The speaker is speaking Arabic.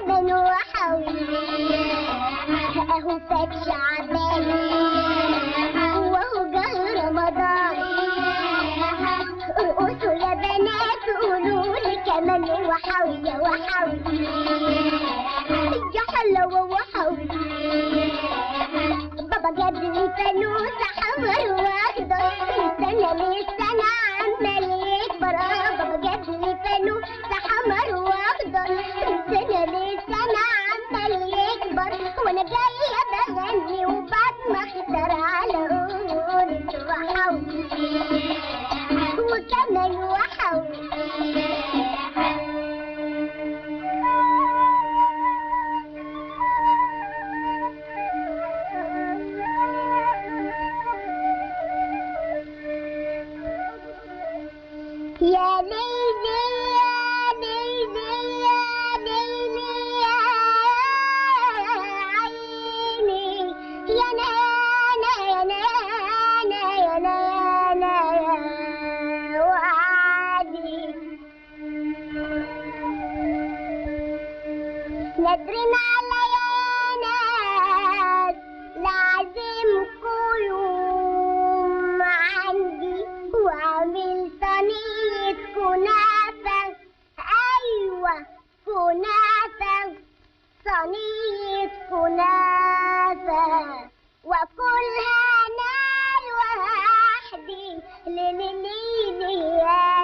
كمان وحوي اهو فات شعبان وهو جه رمضان ارقصوا يا بنات قولوا لي كمان وحوي يا وحوي يا حلاوة وحوي بابا جاب لي فانوس احمر واخضر من سنة لسنة عمال يكبر بابا جاب لي فانوس احمر واخضر من سنة لسنة عمال يكبر وانا جاية بغني وبتمخدر على قولة وحوي وكمان وحوي يا ليلي يا ليلي يا ليلي يا عيني يا نانا يا نانا يا نانا يا وعدي نادرين على يا ناس لازمكوا يوم عندي وعامل صينية كنافة أيوة كنافة صينية كنافة وأكلها أنا لوحدي ليلي يا